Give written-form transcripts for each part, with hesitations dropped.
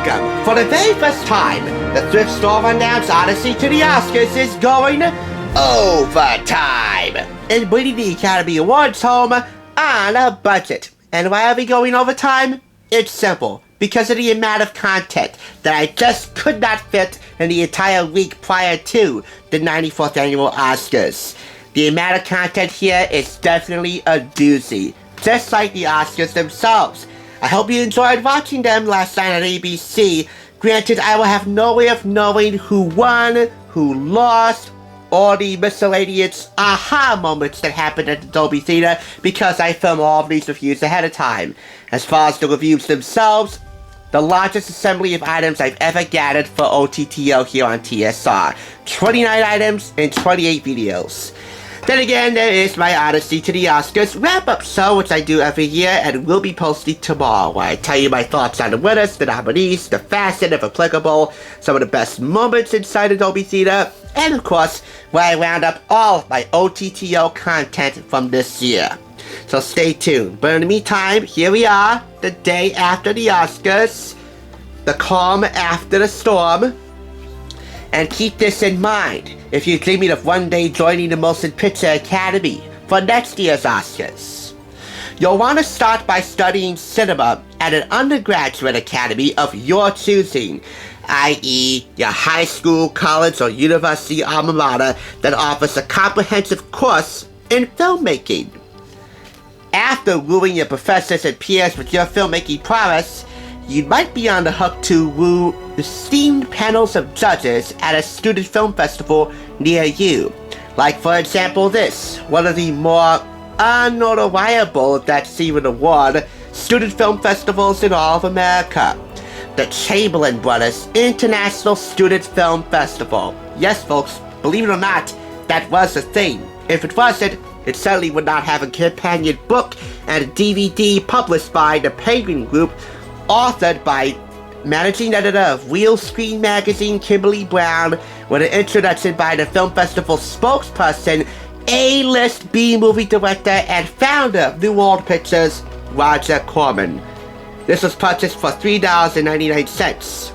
Welcome! For the very first time, the Thrift Store Rundown's Odyssey to the Oscars is going overtime and bringing the Academy Awards home on a budget. And why are we going overtime? It's simple. Because of the amount of content that I just could not fit in the entire week prior to the 94th Annual Oscars. The amount of content here is definitely a doozy, just like the Oscars themselves. I hope you enjoyed watching them last night on ABC. Granted, I will have no way of knowing who won, who lost, or the miscellaneous aha moments that happened at the Dolby Theater because I film all of these reviews ahead of time. As far as the reviews themselves, the largest assembly of items I've ever gathered for OTTO here on TSR. 29 items and 28 videos. Then again, there is my Odyssey to the Oscars wrap-up show, which I do every year and will be posted tomorrow, where I tell you my thoughts on the winners, the nominees, the facet if applicable, some of the best moments inside the Dolby Theater, and of course, where I round up all of my OTTO content from this year. So stay tuned. But in the meantime, here we are, the day after the Oscars, the calm after the storm. And keep this in mind if you're dreaming of one day joining the Motion Picture Academy for next year's Oscars. You'll want to start by studying cinema at an undergraduate academy of your choosing, i.e. your high school, college, or university alma mater that offers a comprehensive course in filmmaking. After wooing your professors and peers with your filmmaking prowess, you might be on the hook to woo the esteemed panels of judges at a student film festival near you. Like, for example, this, one of the more unnotoriable, if that's even a word, student film festivals in all of America. The Chamberlain Brothers International Student Film Festival. Yes, folks, believe it or not, that was a thing. If it wasn't, it certainly would not have a companion book and a DVD published by the Penguin Group, authored by managing editor of Real Screen Magazine Kimberly Brown, with an introduction by the film festival spokesperson, A-list B-movie director and founder of New World Pictures, Roger Corman. This was purchased for $3.99.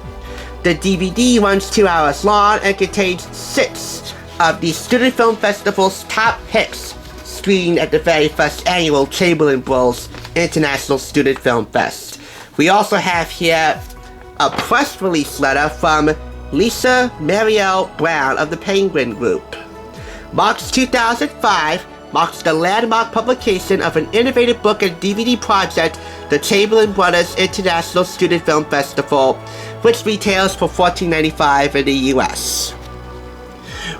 The DVD runs 2 hours long and contains 6 of the Student Film Festival's top picks, screened at the very first annual Chamberlain Bros International Student Film Fest. We also have here a press release letter from Lisa Marielle Brown of the Penguin Group. March 2005 marks the landmark publication of an innovative book and DVD project, the Chamberlain Brothers International Student Film Festival, which retails for $14.95 in the US.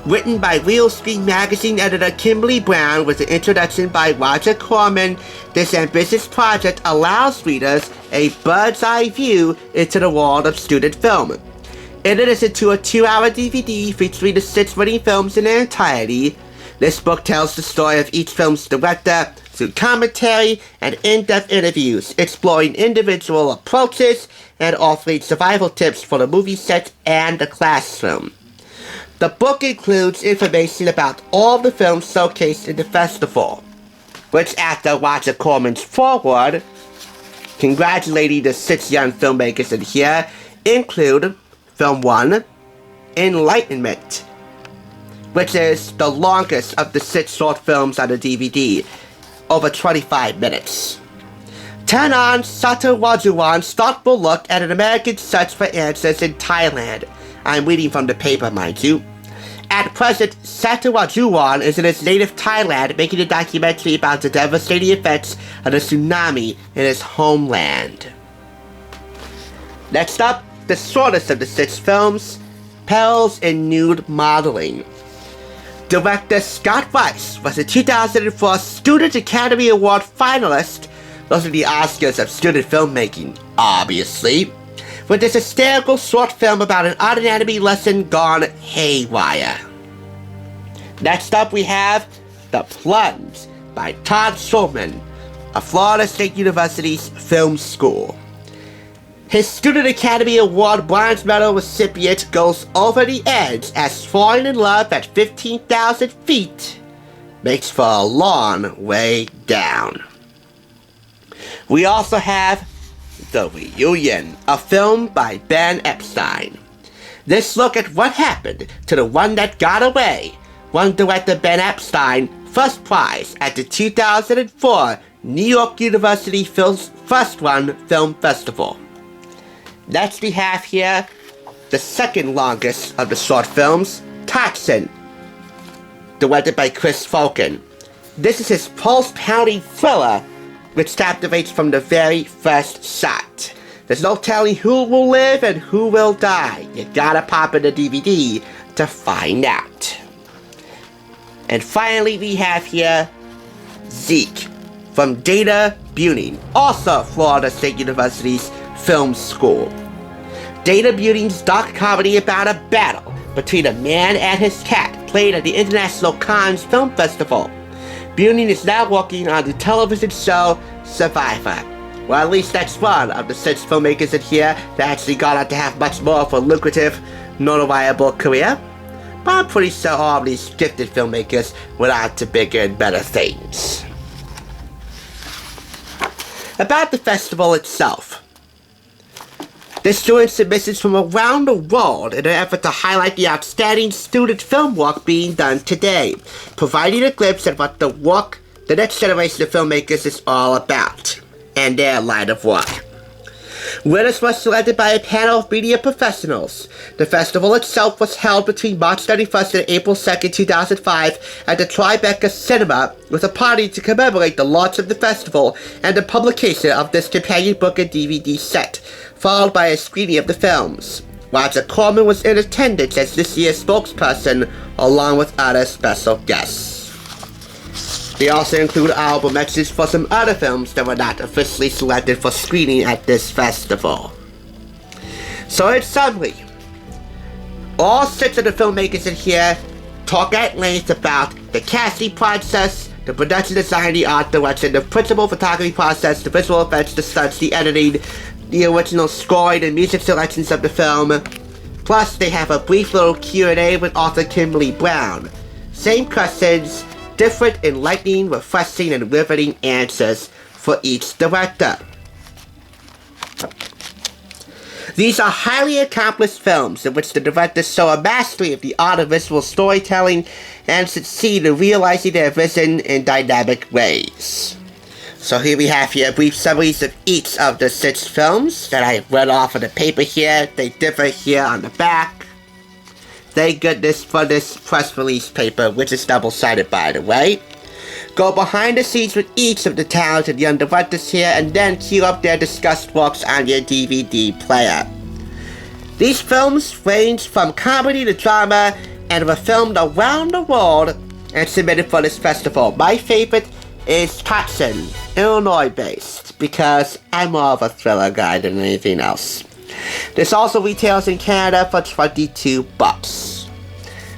Written by Real Screen Magazine editor Kimberly Brown with an introduction by Roger Corman, this ambitious project allows readers a bird's-eye view into the world of student film. In addition to a 2-hour DVD featuring the 6 winning films in their entirety, this book tells the story of each film's director through commentary and in-depth interviews, exploring individual approaches and offering survival tips for the movie set and the classroom. The book includes information about all the films showcased in the festival, which, after Roger Corman's foreword, congratulating the 6 young filmmakers in here, include Film 1, Enlightenment, which is the longest of the 6 short films on the DVD, over 25 minutes. Turn on Satawajuwan's thoughtful look at an American search for answers in Thailand. I'm reading from the paper, mind you. At present, Satawajuwan is in his native Thailand making a documentary about the devastating effects of the tsunami in his homeland. Next up, the shortest of the 6 films, Perils in Nude Modeling. Director Scott Weiss was a 2004 Student Academy Award finalist. Those are the Oscars of student filmmaking, obviously, with this hysterical short film about an art anatomy lesson gone haywire. Next up we have The Plunge by Todd Schulman of Florida State University's Film School. His Student Academy Award bronze medal recipient goes over the edge as falling in love at 15,000 feet makes for a long way down. We also have The Reunion, a film by Ben Epstein. This look at what happened to the one that got away won director Ben Epstein first prize at the 2004 New York University First Run Film Festival. Next we have here the second longest of the short films, Toxin, directed by Chris Falken. This is his pulse-pounding thriller which captivates from the very first shot. There's no telling who will live and who will die. You gotta pop in the DVD to find out. And finally we have here Zeke from Data Buning, also Florida State University's film school. Data Buning's dark comedy about a battle between a man and his cat played at the International Cannes Film Festival. Buning is now working on the television show Survivor. Well, at least that's one of the 6 filmmakers in here that actually got on to have much more of a lucrative, notoriable career. But I'm pretty sure all of these gifted filmmakers went on to bigger and better things. About the festival itself. This drew in submissions from around the world in an effort to highlight the outstanding student film work being done today, providing a glimpse at what the work the next generation of filmmakers is all about, and their line of work. Winners were selected by a panel of media professionals. The festival itself was held between March 31st and April 2nd, 2005 at the Tribeca Cinema, with a party to commemorate the launch of the festival and the publication of this companion book and DVD set, followed by a screening of the films. Roger Corman was in attendance as this year's spokesperson, along with other special guests. They also include album mentions for some other films that were not officially selected for screening at this festival. So in summary, all 6 of the filmmakers in here talk at length about the casting process, the production design, the art direction, the principal photography process, the visual effects, the stunts, the editing, the original scoring and music selections of the film. Plus, they have a brief little Q&A with author Kimberly Brown. Same questions, different, enlightening, refreshing, and riveting answers for each director. These are highly accomplished films in which the directors show a mastery of the art of visual storytelling and succeed in realizing their vision in dynamic ways. So here we have here brief summaries of each of the 6 films that I read off of the paper here. They differ here on the back. Thank goodness for this press release paper, which is double-sided by the way. Go behind the scenes with each of the talented young directors here and then queue up their discussed works on your DVD player. These films range from comedy to drama and were filmed around the world and submitted for this festival. My favorite is Toxin, Illinois-based, because I'm more of a thriller guy than anything else. This also retails in Canada for $22.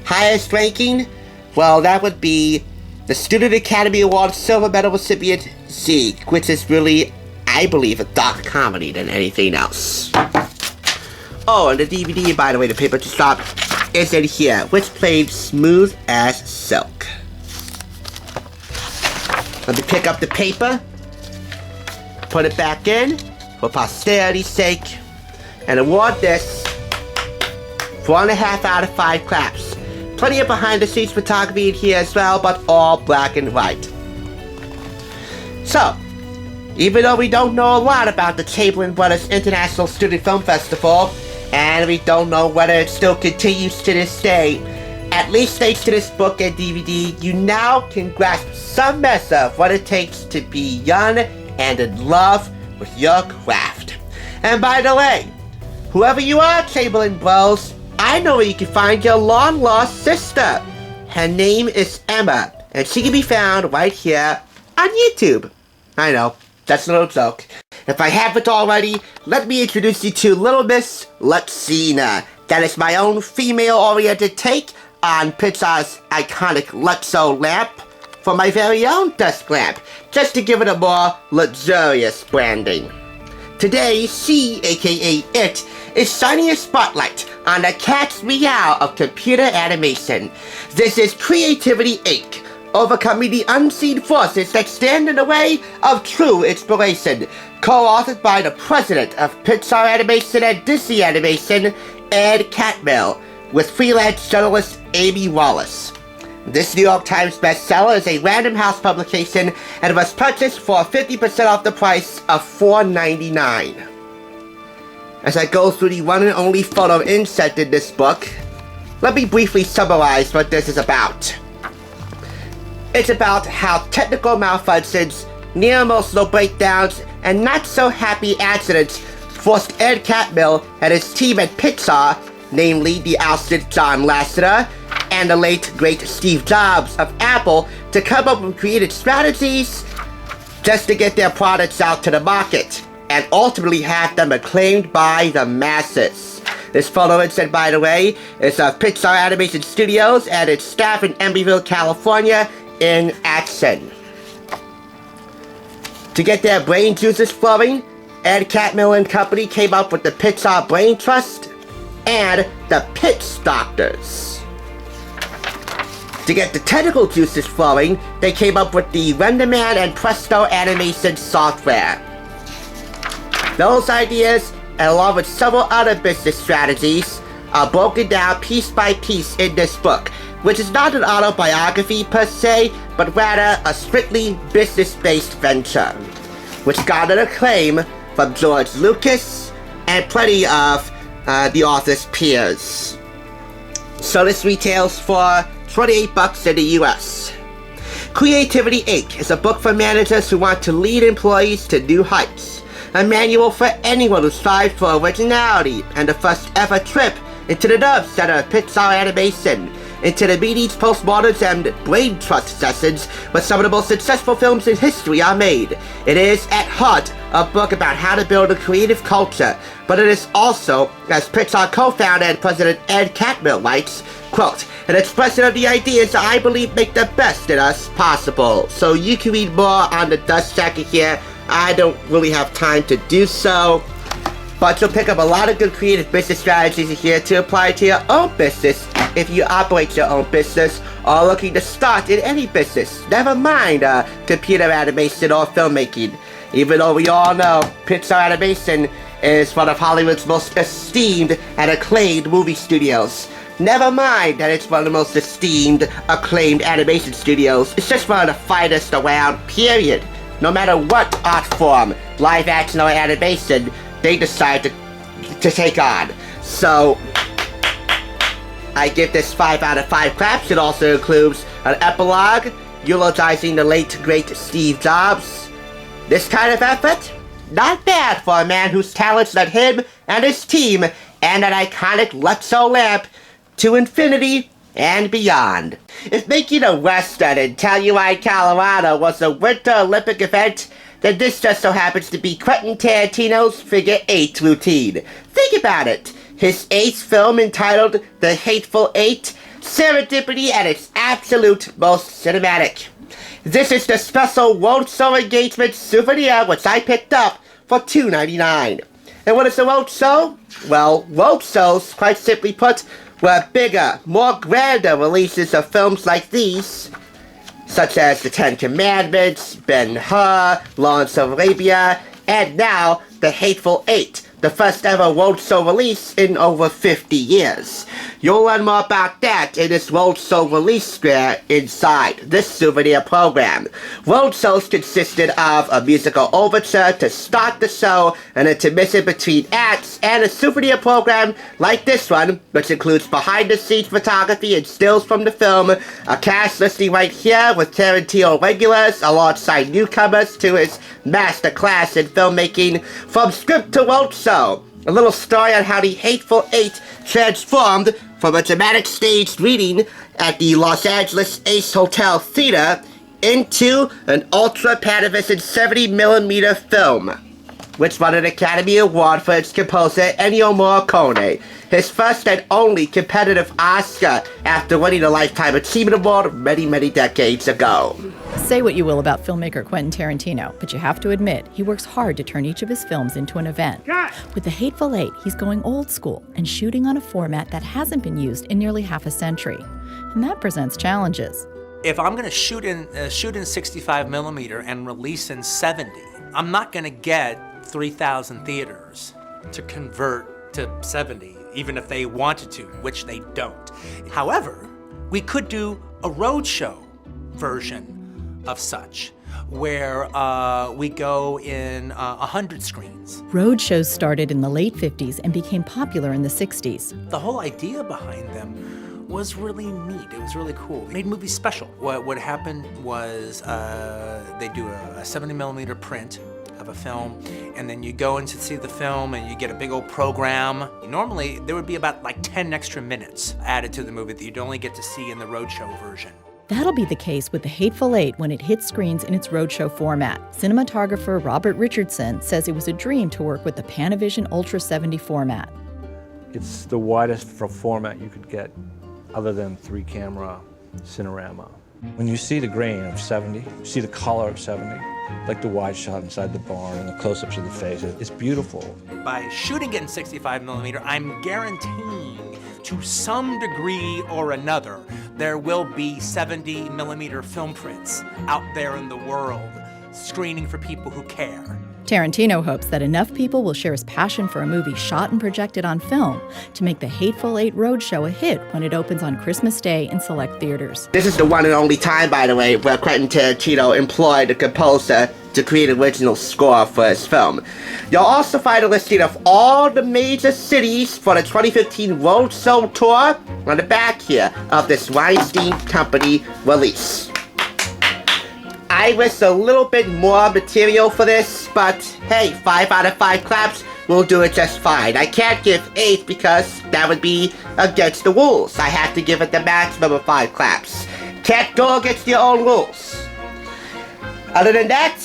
Highest ranking? Well, that would be the Student Academy Award Silver Medal recipient Zeke, which is really, I believe, a dark comedy than anything else. Oh, and the DVD, by the way, the paper just dropped, is in here, which played smooth as silk. Let me pick up the paper, put it back in, for posterity's sake, and award this 4.5 out of 5 claps. Plenty of behind-the-scenes photography in here as well, but all black and white. So, even though we don't know a lot about the Chamberlain Brothers International Student Film Festival, and we don't know whether it still continues to this day, at least thanks to this book and DVD, you now can grasp some measure of what it takes to be young and in love with your craft. And by the way, whoever you are, Chamberlain Bros, I know where you can find your long-lost sister. Her name is Emma, and she can be found right here on YouTube. I know, that's a little joke. If I haven't already, let me introduce you to Little Miss Luxina. That is my own female-oriented take on Pixar's iconic Luxo lamp for my very own desk lamp, just to give it a more luxurious branding. Today, she, aka It, is shining a spotlight on the cat's meow of computer animation. This is Creativity Inc., overcoming the unseen forces that stand in the way of true inspiration. Co-authored by the president of Pixar Animation and Disney Animation, Ed Catmull, with freelance journalist Amy Wallace. This New York Times bestseller is a Random House publication and was purchased for 50% off the price of $4.99. As I go through the one and only photo insert in this book, let me briefly summarize what this is about. It's about how technical malfunctions, near-emotional breakdowns, and not-so-happy accidents forced Ed Catmull and his team at Pixar, namely the ousted John Lasseter and the late great Steve Jobs of Apple, to come up with creative strategies just to get their products out to the market, and ultimately have them acclaimed by the masses. This photo insert, by the way, is of Pixar Animation Studios and its staff in Emeryville, California, in action. To get their brain juices flowing, Ed Catmull and company came up with the Pixar Brain Trust and the Pitch Doctors. To get the technical juices flowing, they came up with the RenderMan and Presto animation software. Those ideas, along with several other business strategies, are broken down piece by piece in this book, which is not an autobiography per se, but rather a strictly business-based venture, which garnered acclaim from George Lucas and plenty of the author's peers. So this retails for $28 in the US. Creativity Inc. is a book for managers who want to lead employees to new heights. A manual for anyone who strives for originality, and the first ever trip into the nerve center of Pixar Animation, into the meetings, postmortems, and brain trust sessions where some of the most successful films in history are made. It is, at heart, a book about how to build a creative culture, but it is also, as Pixar co-founder and president Ed Catmull writes, quote, an expression of the ideas that I believe make the best in us possible. So you can read more on the dust jacket here. I don't really have time to do so, but you'll pick up a lot of good creative business strategies here to apply to your own business if you operate your own business or looking to start in any business, never mind computer animation or filmmaking. Even though we all know Pixar Animation is one of Hollywood's most esteemed and acclaimed movie studios. Never mind that it's one of the most esteemed, acclaimed animation studios. It's just one of the finest around, period. No matter what art form, live action or animation, they decide to take on. So, I give this 5 out of 5 claps. It also includes an epilogue eulogizing the late, great Steve Jobs. This kind of effort? Not bad for a man whose talents led him and his team and an iconic Luxo lamp to infinity and beyond. If making a Western in Telluride, Colorado was a Winter Olympic event, then this just so happens to be Quentin Tarantino's Figure 8 routine. Think about it. His 8th film entitled The Hateful Eight, serendipity at its absolute most cinematic. This is the special ROADSHOW engagement souvenir which I picked up for $2.99. And what is a ROADSHOW? Well, ROADSHOWs, quite simply put, were bigger, more grander releases of films like these, such as The Ten Commandments, Ben-Hur, Lawrence of Arabia, and now The Hateful Eight, the first ever ROADSHOW release in over 50 years. You'll learn more about that in this ROADSHOW release square inside this souvenir program. ROADSHOWs consisted of a musical overture to start the show, an intermission between acts, and a souvenir program like this one, which includes behind-the-scenes photography and stills from the film, a cast listing right here with Tarantino regulars alongside newcomers to his masterclass in filmmaking, from script to ROADSHOW. A little story on how the Hateful Eight transformed from a dramatic staged reading at the Los Angeles Ace Hotel Theater into an ultra-panavision 70mm film, which won an Academy Award for its composer Ennio Morricone, his first and only competitive Oscar after winning a Lifetime Achievement Award many, many decades ago. Say what you will about filmmaker Quentin Tarantino, but you have to admit, he works hard to turn each of his films into an event. With The Hateful Eight, he's going old school and shooting on a format that hasn't been used in nearly half a century. And that presents challenges. If I'm going to shoot in 65mm and release in 70, I'm not going to get 3,000 theaters to convert to 70, even if they wanted to, which they don't. However, we could do a roadshow version of such, where we go in 100 screens. Roadshows started in the late 50s and became popular in the 60s. The whole idea behind them was really neat. It was really cool. It made movies special. What happened was they do a 70mm print of a film, and then you go in to see the film and you get a big old program. Normally, there would be about like 10 extra minutes added to the movie that you'd only get to see in the roadshow version. That'll be the case with The Hateful Eight when it hits screens in its roadshow format. Cinematographer Robert Richardson says it was a dream to work with the Panavision Ultra 70 format. It's the widest format you could get other than 3-camera Cinerama. When you see the grain of 70, you see the color of 70, like the wide shot inside the barn and the close-ups of the faces. It's beautiful. By shooting it in 65mm, I'm guaranteeing to some degree or another, there will be 70mm film prints out there in the world, screening for people who care. Tarantino hopes that enough people will share his passion for a movie shot and projected on film to make The Hateful Eight Roadshow a hit when it opens on Christmas Day in select theaters. This is the one and only time, by the way, where Quentin Tarantino employed a composer to create an original score for his film. You'll also find a listing of all the major cities for the 2015 Roadshow tour on the back here of this Weinstein Company release. I wish a little bit more material for this, but hey, 5 out of 5 claps will do it just fine. I can't give 8 because that would be against the rules. I have to give it the maximum of 5 claps. Can't go against your own rules. Other than that,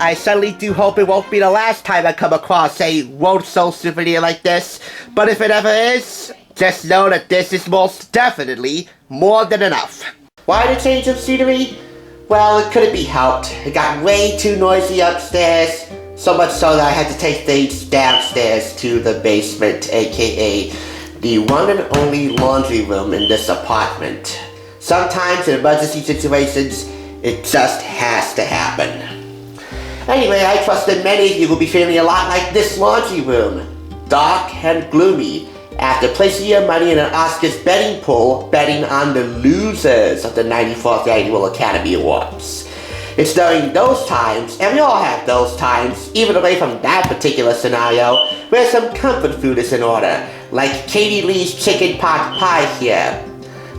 I certainly do hope it won't be the last time I come across a roadshow souvenir like this, but if it ever is, just know that this is most definitely more than enough. Why the change of scenery? Well, it couldn't be helped. It got way too noisy upstairs, so much so that I had to take things downstairs to the basement, aka the one and only laundry room in this apartment. Sometimes in emergency situations, it just has to happen. Anyway, I trust that many of you will be feeling a lot like this laundry room. Dark and gloomy, after placing your money in an Oscars betting pool, betting on the losers of the 94th Annual Academy Awards. It's during those times, and we all have those times, even away from that particular scenario, where some comfort food is in order, like Katie Lee's chicken pot pie here.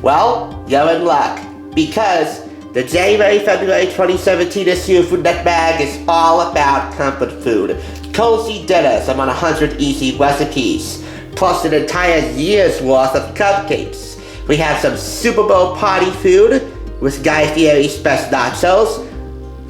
Well, you're in luck, because the January-February 2017 issue of Food Net Bag is all about comfort food. Cozy dinners among 100 easy recipes, plus an entire year's worth of cupcakes. We have some Super Bowl party food with Guy Fieri's best nachos,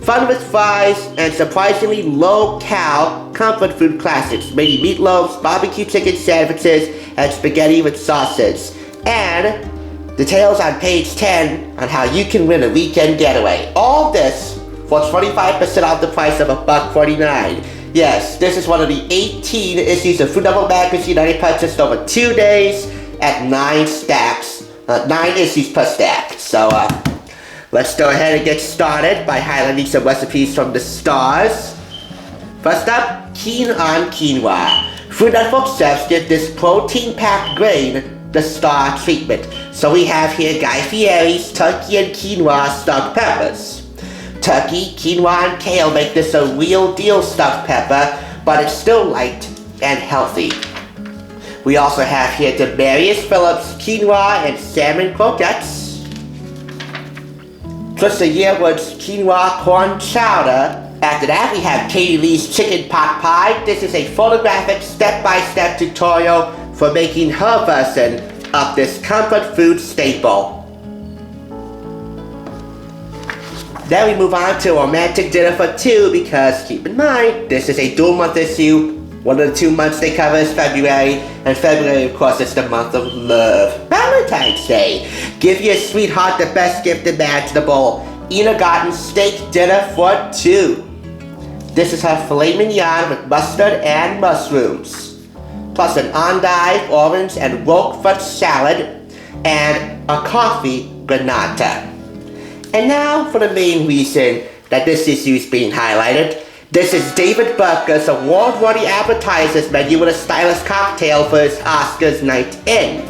fun with fries, and surprisingly low-cal comfort food classics, mini meatloafs, barbecue chicken sandwiches, and spaghetti with sausage. And details on page 10 on how you can win a weekend getaway. All this for 25% off the price of $1.49. Yes, this is one of the 18 issues of Food Network magazine that I purchased over 2 days at 9 stacks, 9 issues per stack. So let's go ahead and get started by highlighting some recipes from the stars. First up, keen on quinoa. Food Network chefs give this protein-packed grain the star treatment. So we have here Guy Fieri's turkey and quinoa stuffed peppers. Turkey, quinoa, and kale make this a real deal stuffed pepper, but it's still light and healthy. We also have here Demarius Phillips quinoa and salmon croquettes. Trisha Yearwood's quinoa corn chowder. After that, we have Katie Lee's chicken pot pie. This is a photographic step-by-step tutorial for making her version of this comfort food staple. Then we move on to a romantic dinner for 2 because keep in mind, this is a dual month issue. One of the 2 months they cover is February, and February of course is the month of love. Valentine's Day. Give your sweetheart the best gift imaginable. Ina Garten steak dinner for 2. This is her filet mignon with mustard and mushrooms, plus an endive, orange, and roquefort salad, and a coffee granata. And now for the main reason that this issue is being highlighted. This is David Burker's award-winning appetizers menu with a stylish cocktail for his Oscars night in.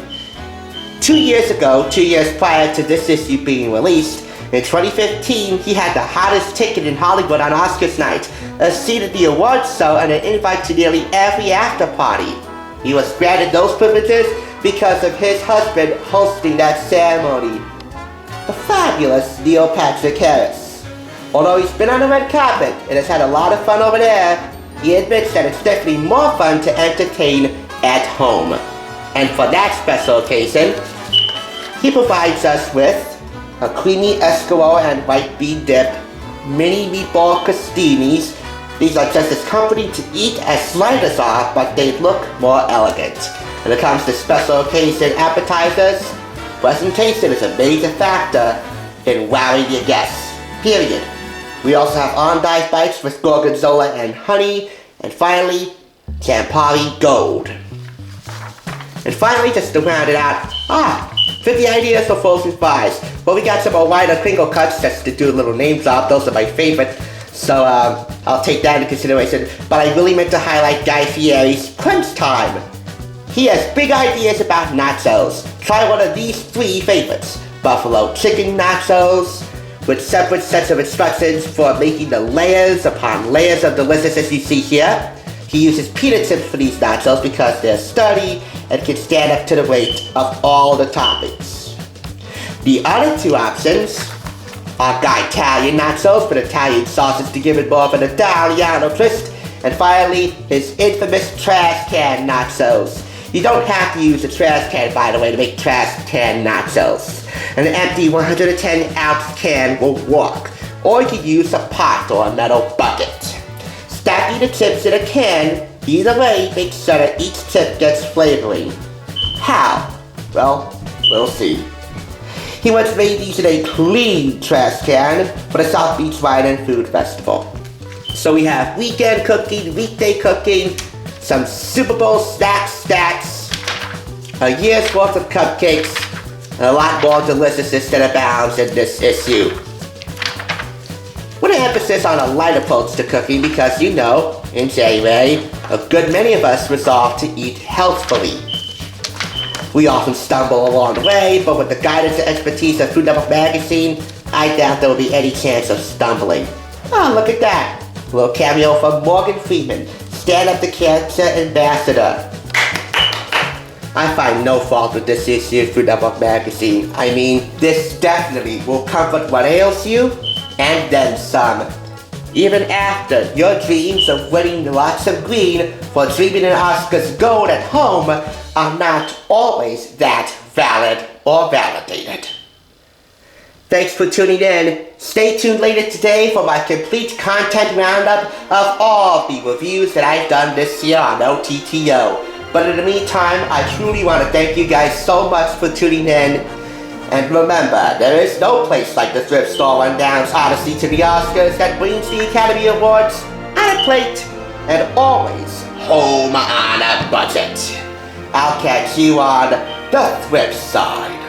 2 years ago, 2 years prior to this issue being released, in 2015, he had the hottest ticket in Hollywood on Oscars night, a seat at the awards show and an invite to nearly every after party. He was granted those privileges because of his husband hosting that ceremony, the fabulous Neil Patrick Harris. Although he's been on the red carpet and has had a lot of fun over there, he admits that it's definitely more fun to entertain at home. And for that special occasion, he provides us with a creamy escargot and white bean dip, mini meatball crostinis. These are just as comforting to eat as sliders are, but they look more elegant. When it comes to special occasion appetizers, presentation is a major factor in wowing your guests, period. We also have on-dice bites with gorgonzola and honey, and finally, Campari Gold. And finally, just to round it out, 50 ideas for frozen fries. Well, we got some wider crinkle cuts just to do a little name drop. Those are my favorite, so I'll take that into consideration. But I really meant to highlight Guy Fieri's Crunch Time. He has big ideas about nachos. Try one of these 3 favorites. Buffalo chicken nachos, with separate sets of instructions for making the layers upon layers of deliciousness you see here. He uses pita chips for these nachos because they're sturdy and can stand up to the weight of all the toppings. The other 2 options are Italian nachos with Italian sausage to give it more of an Italiano twist, and finally, his infamous trash can nachos. You don't have to use a trash can, by the way, to make trash can nachos. An empty 110-ounce can will work, or you can use a pot or a metal bucket. Stacking the chips in a can, either way, make sure that each chip gets flavoring. How? Well, we'll see. He once made these in a clean trash can for the South Beach Wine and Food Festival. So we have weekend cooking, weekday cooking, some Super Bowl snack stacks, a year's worth of cupcakes, and a lot more deliciousness that abounds in this issue. With an emphasis on a light approach to cooking because, you know, in January, a good many of us resolve to eat healthfully. We often stumble along the way, but with the guidance and expertise of Food Network magazine, I doubt there will be any chance of stumbling. Oh, look at that. A little cameo from Morgan Freeman, Stand Up to Cancer Ambassador. I find no fault with this issue of Food Network magazine. I mean, this definitely will comfort what ails you, and then some. Even after your dreams of winning lots of green for dreaming an Oscars gold at home are not always that valid or validated. Thanks for tuning in. Stay tuned later today for my complete content roundup of all the reviews that I've done this year on OTTO. But in the meantime, I truly want to thank you guys so much for tuning in. And remember, there is no place like the Thrift Store Rundown's Odyssey to the Oscars that brings the Academy Awards on a plate and always home on a budget. I'll catch you on the Thrift side.